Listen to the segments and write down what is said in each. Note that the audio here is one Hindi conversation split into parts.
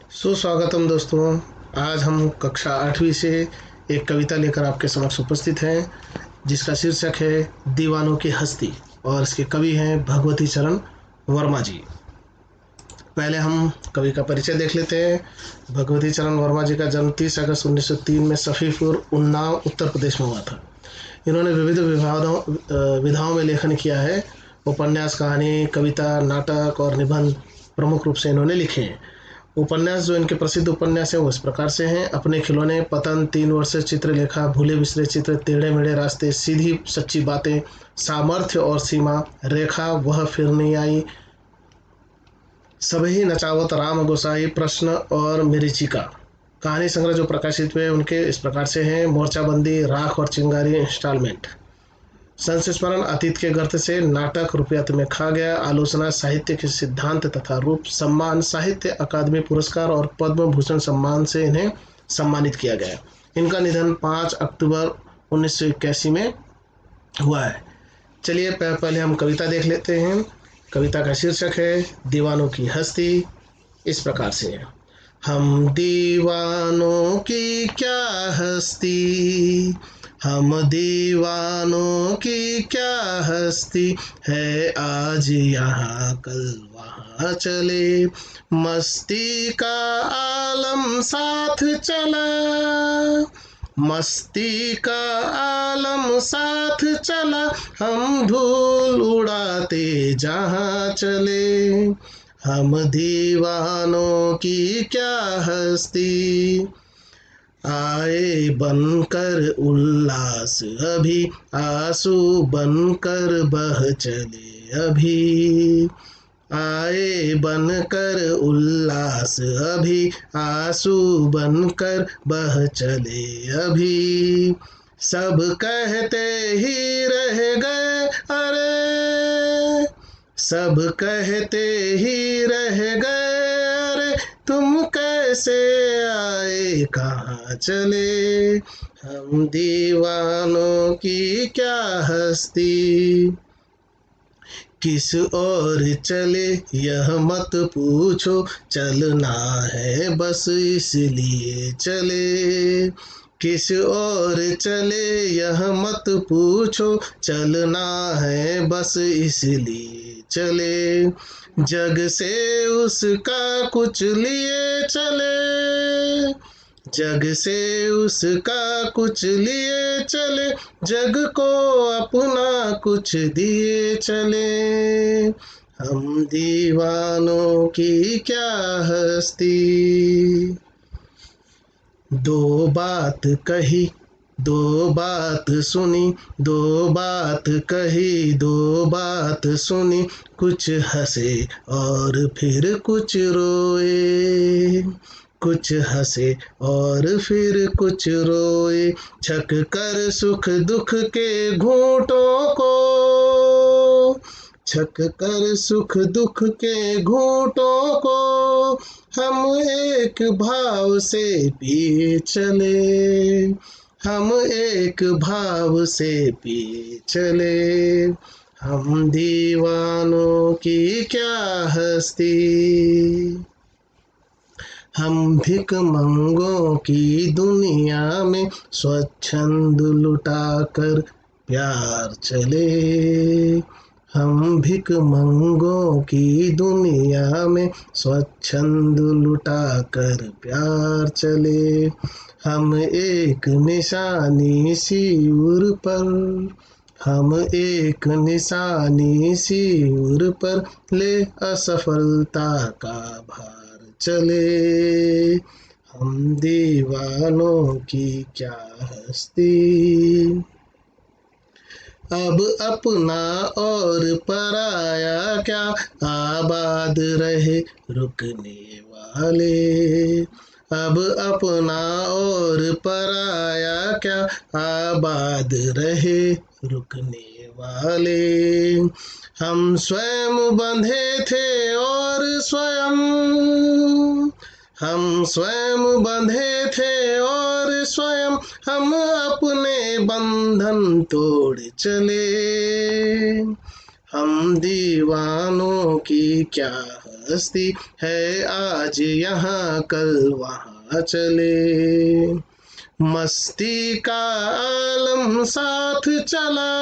सुस्वागतम दोस्तों। आज हम कक्षा 8वीं से एक कविता लेकर आपके समक्ष उपस्थित हैं, जिसका शीर्षक है दीवानों की हस्ती और इसके कवि हैं भगवती चरण वर्मा जी। पहले हम कवि का परिचय देख लेते हैं। भगवती चरण वर्मा जी का जन्म 30 अगस्त 1903 में सफ़ीपुर, उन्नाव, उत्तर प्रदेश में हुआ था। इन्होंने विविध विधाओं में लेखन किया है। उपन्यास, कहानी, कविता, नाटक और निबंध प्रमुख रूप से इन्होंने लिखे हैं। उपन्यास जो इनके प्रसिद्ध उपन्यास हैं वो इस प्रकार से हैं: अपने खिलौने, पतन, 3 वर्ष, चित्रलेखा, भूले बिसरे चित्र, टेढ़े मेढ़े रास्ते, सीधी सच्ची बातें, सामर्थ्य और सीमा रेखा, वह फिर नहीं आई, सभी नचावत, राम गोसाई, प्रश्न और मरीचिका। कहानी संग्रह जो प्रकाशित हुए उनके इस प्रकार से हैं: मोर्चाबंदी, राख और चिंगारी, इंस्टॉलमेंट, संस्मरण, अतीत के गर्त से, नाटक, रुपया तुम्हें खा गया, आलोचना, साहित्य के सिद्धांत तथा रूप, सम्मान, साहित्य अकादमी पुरस्कार और पद्म भूषण सम्मान से इन्हें सम्मानित किया गया। इनका निधन 5 अक्टूबर 1981 में हुआ है। चलिए पहले हम कविता देख लेते हैं। कविता का शीर्षक है दीवानों की हस्ती। इस प्रकार से है: हम दीवानों की क्या हस्ती, हम दीवानों की क्या हस्ती है, आज यहाँ कल वहाँ चले, मस्ती का आलम साथ चला, मस्ती का आलम साथ चला, हम धूल उड़ाते जहाँ चले, हम दीवानों की क्या हस्ती, आए बनकर उल्लास अभी, आंसू बनकर बह चले अभी, आए बनकर उल्लास अभी, आंसू बनकर बह चले अभी, सब कहते ही रह गए अरे, सब कहते ही रह गए अरे, तुम कैसे आए कहाँ चले, हम दीवानों की क्या हस्ती, किस ओर चले यह मत पूछो, चलना है बस इसलिए चले, किस ओर चले यह मत पूछो, चलना है बस इसलिए चले, जग से उसका कुछ लिए चले, जग से उसका कुछ लिए चले, जग को अपना कुछ दिए चले, हम दीवानों की क्या हस्ती, दो बात कही दो बात सुनी, दो बात कही दो बात सुनी, कुछ हंसे और फिर कुछ रोए, कुछ हंसे और फिर कुछ रोए, छक कर सुख दुख के घूंटों को, छक कर सुख दुख के घूंटों को, हम एक भाव से पिए चले, हम एक भाव से पिए चले, हम दीवानों की क्या हस्ती, हम भिख मंगों की दुनिया में स्वच्छंद लुटा कर प्यार चले, हम भिख मंगों की दुनिया में स्वच्छंद लुटा कर प्यार चले, हम एक निशानी सी उर पर, हम एक निशानी सी उर पर ले असफलता का भार चले, हम दीवानों की क्या हस्ती, अब अपना और पराया क्या, आबाद रहे रुकने वाले, अब अपना और पराया क्या, आबाद रहे रुकने वाले, हम स्वयं बंधे थे और स्वयं, हम स्वयं बंधे थे और स्वयं हम अपने बंधन तोड़ चले, हम दीवानों की क्या हस्ती है, आज यहाँ कल वहाँ चले। मस्ती का आलम साथ चला,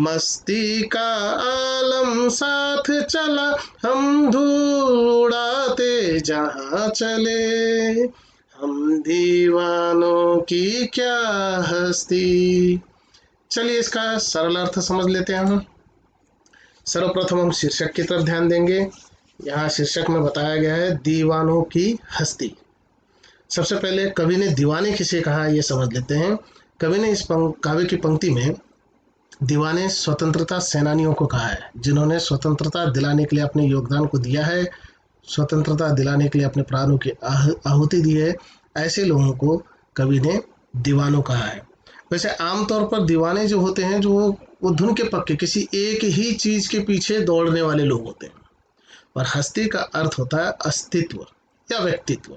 मस्ती का आलम साथ चला, हम धूल उड़ाते जहाँ चले, हम दीवानों की क्या हस्ती। चलिए इसका सरल अर्थ समझ लेते हैं हम। सर्वप्रथम हम शीर्षक की तरफ ध्यान देंगे। यहाँ शीर्षक में बताया गया है दीवानों की हस्ती। सबसे पहले कवि ने दीवाने किसे कहा ये समझ लेते हैं। कवि ने इस काव्य की पंक्ति में दीवाने स्वतंत्रता सेनानियों को कहा है, जिन्होंने स्वतंत्रता दिलाने के लिए अपने योगदान को दिया है, स्वतंत्रता दिलाने के लिए अपने प्राणों की आहुति दी है। ऐसे लोगों को कवि ने दीवानों कहा है। वैसे आमतौर पर दीवाने जो होते हैं, जो वो धुन के पक्के किसी एक ही चीज के पीछे दौड़ने वाले लोग होते हैं। और हस्ती का अर्थ होता है अस्तित्व या व्यक्तित्व।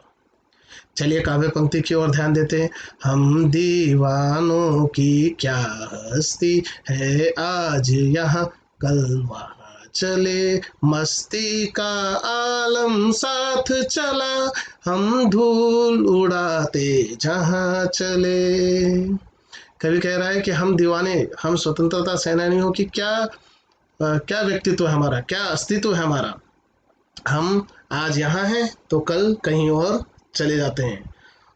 चलिए काव्य पंक्ति की ओर ध्यान देते हैं। हम दीवानों की क्या हस्ती है, आज यहाँ कल वहाँ चले, मस्ती का आलम साथ चला, हम धूल उड़ाते जहाँ चले। कवि कह रहा है कि हम दीवाने, हम स्वतंत्रता सेनानियों की क्या व्यक्तित्व है हमारा, क्या अस्तित्व है हमारा। हम आज यहाँ हैं तो कल कहीं और चले जाते हैं,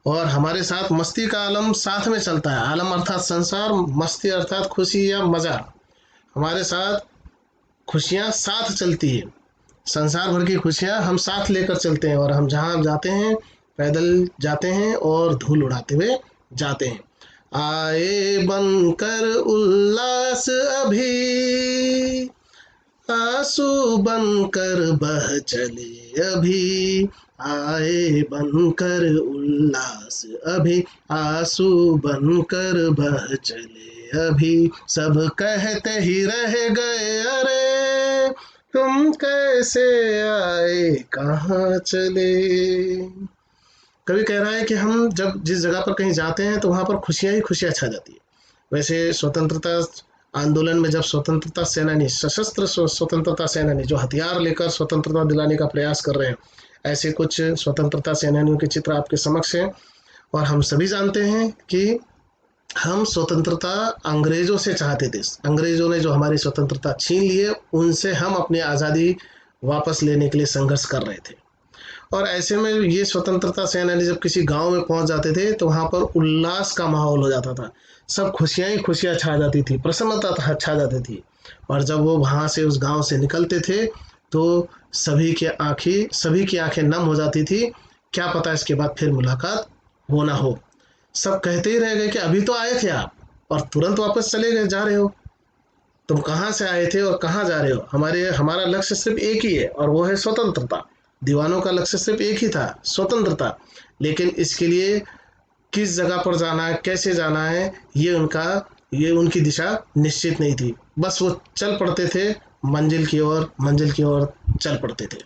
और हमारे साथ मस्ती का आलम साथ में चलता है। आलम अर्थात संसार, मस्ती अर्थात खुशी या मजा। हमारे साथ खुशियाँ साथ चलती है, संसार भर की खुशियाँ हम साथ लेकर चलते हैं, और हम जहाँ जाते हैं पैदल जाते हैं और धूल उड़ाते हुए जाते हैं। आए बनकर उल्लास अभी, आंसू बनकर बह चले अभी, आए बनकर उल्लास अभी, आंसू बनकर बह चले अभी, सब कहते ही रह गए अरे, तुम कैसे आए कहाँ चले। कवि कह रहा है कि हम जब जिस जगह पर कहीं जाते हैं तो वहाँ पर खुशियाँ ही खुशियाँ छा जाती है। वैसे स्वतंत्रता आंदोलन में जब स्वतंत्रता सेनानी, सशस्त्र स्वतंत्रता सेनानी जो हथियार लेकर स्वतंत्रता दिलाने का प्रयास कर रहे हैं, ऐसे कुछ स्वतंत्रता सेनानियों के चित्र आपके समक्ष हैं। और हम सभी जानते हैं कि हम स्वतंत्रता अंग्रेजों से चाहते थे। अंग्रेजों ने जो हमारी स्वतंत्रता छीन ली है, उनसे हम अपनी आज़ादी वापस लेने के लिए संघर्ष कर रहे थे। और ऐसे में ये स्वतंत्रता सेनानी जब किसी गांव में पहुंच जाते थे तो वहां पर उल्लास का माहौल हो जाता था, सब खुशियां ही खुशियां छा जाती थी, प्रसन्नता छा जाती थी। और जब वो वहां से उस गांव से निकलते थे तो सभी की आंखें नम हो जाती थी। क्या पता इसके बाद फिर मुलाकात हो ना हो। सब कहते ही रह गए कि अभी तो आए थे आप और तुरंत वापस चले गए, जा रहे हो, तुम कहाँ से आए थे और कहाँ जा रहे हो। हमारा लक्ष्य सिर्फ एक ही है और वो है स्वतंत्रता। दीवानों का लक्ष्य सिर्फ एक ही था, स्वतंत्रता। लेकिन इसके लिए किस जगह पर जाना है, कैसे जाना है, ये उनकी दिशा निश्चित नहीं थी। बस वो चल पड़ते थे मंजिल की ओर चल पड़ते थे।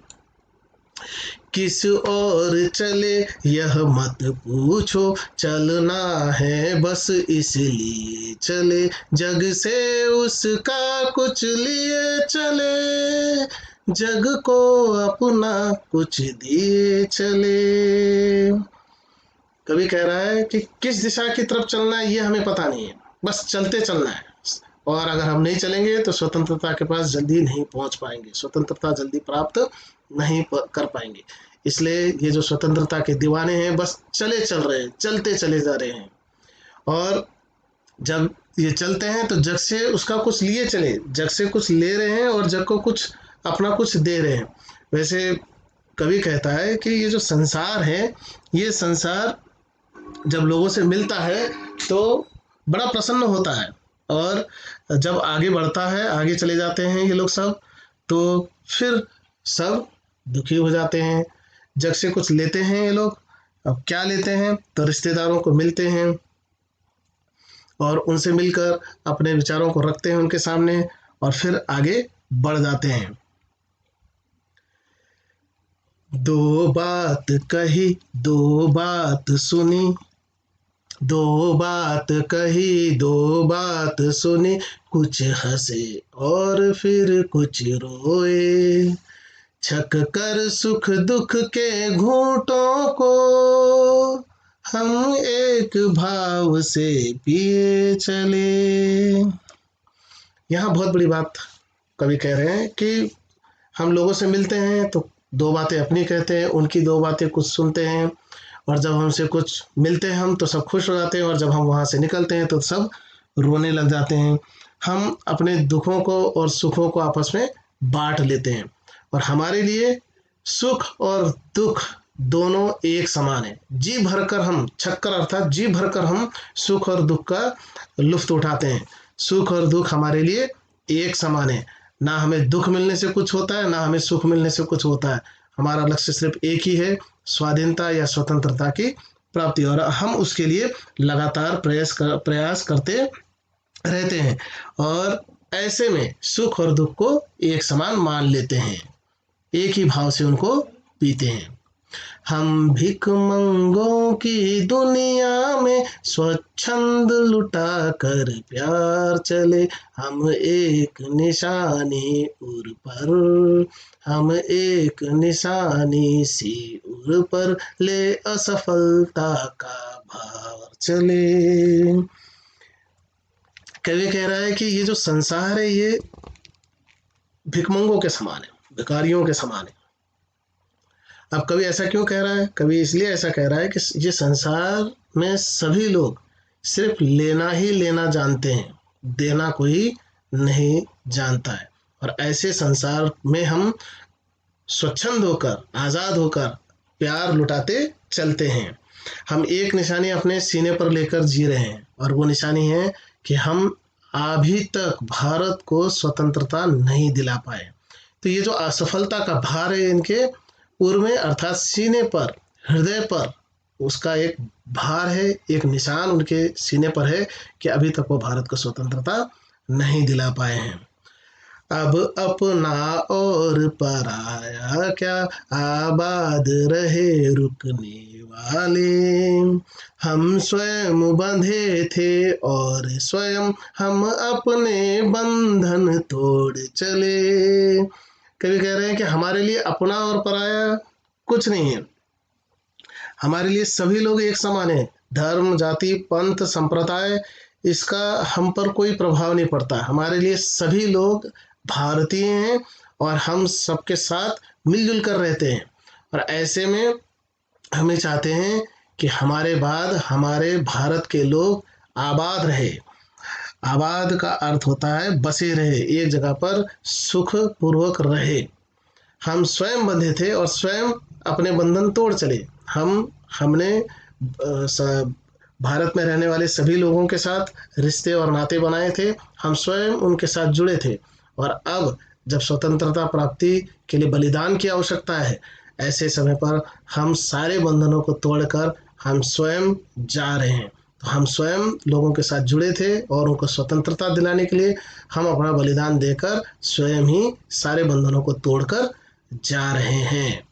किस ओर चले यह मत पूछो, चलना है बस इसलिए चले, जग से उसका कुछ लिए चले, जग को अपना कुछ दिए चले। कवि कह रहा है कि किस दिशा की तरफ चलना है ये हमें पता नहीं है, बस चलते चलना है। और अगर हम नहीं चलेंगे तो स्वतंत्रता के पास जल्दी नहीं पहुंच पाएंगे, स्वतंत्रता जल्दी प्राप्त नहीं कर पाएंगे। इसलिए ये जो स्वतंत्रता के दीवाने हैं बस चल रहे हैं, चलते चले जा रहे हैं। और जब ये चलते हैं तो जग से उसका कुछ लिए चले, जग से कुछ ले रहे हैं और जग को कुछ अपना कुछ दे रहे हैं। वैसे कवि कहता है कि ये जो संसार है, ये संसार जब लोगों से मिलता है तो बड़ा प्रसन्न होता है, और जब आगे बढ़ता है, आगे चले जाते हैं ये लोग सब, तो फिर सब दुखी हो जाते हैं। जग से कुछ लेते हैं ये लोग, अब क्या लेते हैं तो रिश्तेदारों को मिलते हैं और उनसे मिलकर अपने विचारों को रखते हैं उनके सामने, और फिर आगे बढ़ जाते हैं। दो बात कही दो बात सुनी, दो बात कही दो बात सुनी, कुछ हंसे और फिर कुछ रोए, छक कर सुख दुख के घूंटों को हम एक भाव से पिए चले। यहाँ बहुत बड़ी बात कवि कह रहे हैं कि हम लोगों से मिलते हैं तो दो बातें अपनी कहते हैं, उनकी दो बातें कुछ सुनते हैं, और जब हमसे कुछ मिलते हैं हम तो सब खुश हो जाते हैं, और जब हम वहाँ से निकलते हैं तो सब रोने लग जाते हैं। हम अपने दुखों को और सुखों को आपस में बांट लेते हैं, और हमारे लिए सुख और दुख दोनों एक समान है। जी भरकर हम, छक्कर अर्थात जी भरकर हम सुख और दुख का लुत्फ उठाते हैं। सुख और दुख हमारे लिए एक समान है, ना हमें दुख मिलने से कुछ होता है, ना हमें सुख मिलने से कुछ होता है। हमारा लक्ष्य सिर्फ एक ही है, स्वाधीनता या स्वतंत्रता की प्राप्ति, और हम उसके लिए लगातार प्रयास करते रहते हैं, और ऐसे में सुख और दुख को एक समान मान लेते हैं, एक ही भाव से उनको पीते हैं। हम भिख मंगों की दुनिया में स्वच्छंद लुटा कर प्यार चले, हम एक निशानी उर पर, हम एक निशानी सी उर पर ले असफलता का भार चले। कवि कह रहा है कि ये जो संसार है ये भिखमंगों के समान है, भिखारियों के समान है। अब कवि ऐसा क्यों कह रहा है? कवि इसलिए ऐसा कह रहा है कि ये संसार में सभी लोग सिर्फ लेना ही लेना जानते हैं, देना कोई नहीं जानता है, और ऐसे संसार में हम स्वच्छंद होकर, आज़ाद होकर प्यार लुटाते चलते हैं। हम एक निशानी अपने सीने पर लेकर जी रहे हैं, और वो निशानी है कि हम अभी तक भारत को स्वतंत्रता नहीं दिला पाए। तो ये जो असफलता का भार है इनके उर में, अर्थात सीने पर, हृदय पर उसका एक भार है, एक निशान उनके सीने पर है कि अभी तक वो भारत को स्वतंत्रता नहीं दिला पाए हैं। अब अपना और पराया क्या, आबाद रहे रुकने वाले, हम स्वयं बंधे थे और स्वयं हम अपने बंधन तोड़ चले। कभी कह रहे हैं कि हमारे लिए अपना और पराया कुछ नहीं है, हमारे लिए सभी लोग एक समान है। धर्म, जाति, पंथ, संप्रदाय, इसका हम पर कोई प्रभाव नहीं पड़ता। हमारे लिए सभी लोग भारतीय हैं, और हम सबके साथ मिलजुल कर रहते हैं, और ऐसे में हमें चाहते हैं कि हमारे बाद हमारे भारत के लोग आबाद रहे। आबाद का अर्थ होता है बसे रहे, एक जगह पर सुख पूर्वक रहे। हम स्वयं बंधे थे और स्वयं अपने बंधन तोड़ चले। हमने भारत में रहने वाले सभी लोगों के साथ रिश्ते और नाते बनाए थे, हम स्वयं उनके साथ जुड़े थे, और अब जब स्वतंत्रता प्राप्ति के लिए बलिदान की आवश्यकता है, ऐसे समय पर हम सारे बंधनों को तोड़कर हम स्वयं जा रहे हैं। तो हम स्वयं लोगों के साथ जुड़े थे, और उनको स्वतंत्रता दिलाने के लिए हम अपना बलिदान देकर स्वयं ही सारे बंधनों को तोड़कर जा रहे हैं।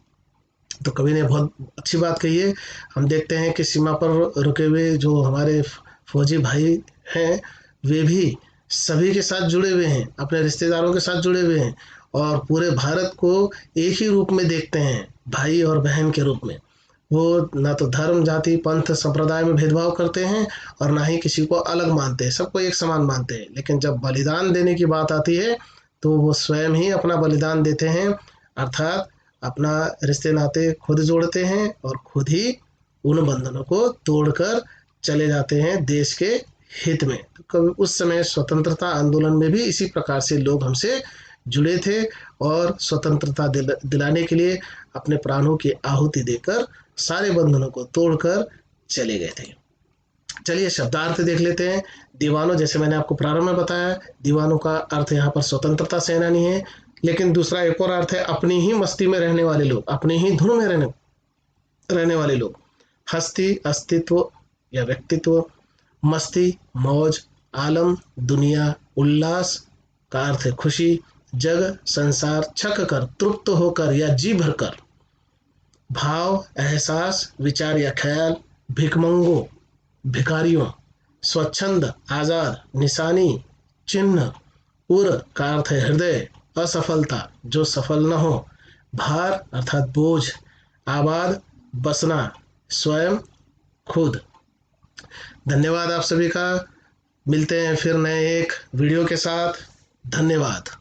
तो कवि ने बहुत अच्छी बात कही है। हम देखते हैं कि सीमा पर रुके हुए जो हमारे फौजी भाई हैं, वे भी सभी के साथ जुड़े हुए हैं, अपने रिश्तेदारों के साथ जुड़े हुए हैं, और पूरे भारत को एक ही रूप में देखते हैं, भाई और बहन के रूप में। वो ना तो धर्म, जाति, पंथ, संप्रदाय में भेदभाव करते हैं, और ना ही किसी को अलग मानते हैं, सबको एक समान मानते हैं। लेकिन जब बलिदान देने की बात आती है तो वो स्वयं ही अपना बलिदान देते हैं, अर्थात अपना रिश्ते नाते खुद जोड़ते हैं, और खुद ही उन बंधनों को तोड़कर चले जाते हैं देश के हित में। तो कभी उस समय स्वतंत्रता आंदोलन में भी इसी प्रकार से लोग हमसे जुड़े थे, और स्वतंत्रता दिलाने के लिए अपने प्राणों की आहुति देकर सारे बंधनों को तोड़कर चले गए थे। चलिए शब्दार्थ देख लेते हैं। दीवानों, जैसे मैंने आपको प्रारंभ में बताया, दीवानों का अर्थ यहाँ पर स्वतंत्रता सेनानी है, लेकिन दूसरा एक और अर्थ है अपनी ही मस्ती में रहने वाले लोग, अपनी ही धुन में रहने वाले लोग। हस्ती, अस्तित्व या व्यक्तित्व, मस्ती, मौज, आलम, दुनिया, उल्लास का अर्थ है खुशी, जग, संसार, छक कर, तृप्त होकर या जी भरकर, भाव, एहसास, विचार या ख्याल, भिखमंगो भिखारियों, स्वच्छंद, आजाद, निशानी, चिन्ह, उर का अर्थ है हृदय, असफलता जो सफल न हो, भार अर्थात बोझ, आबाद बसना, स्वयं खुद। धन्यवाद आप सभी का। मिलते हैं फिर नए एक वीडियो के साथ। धन्यवाद।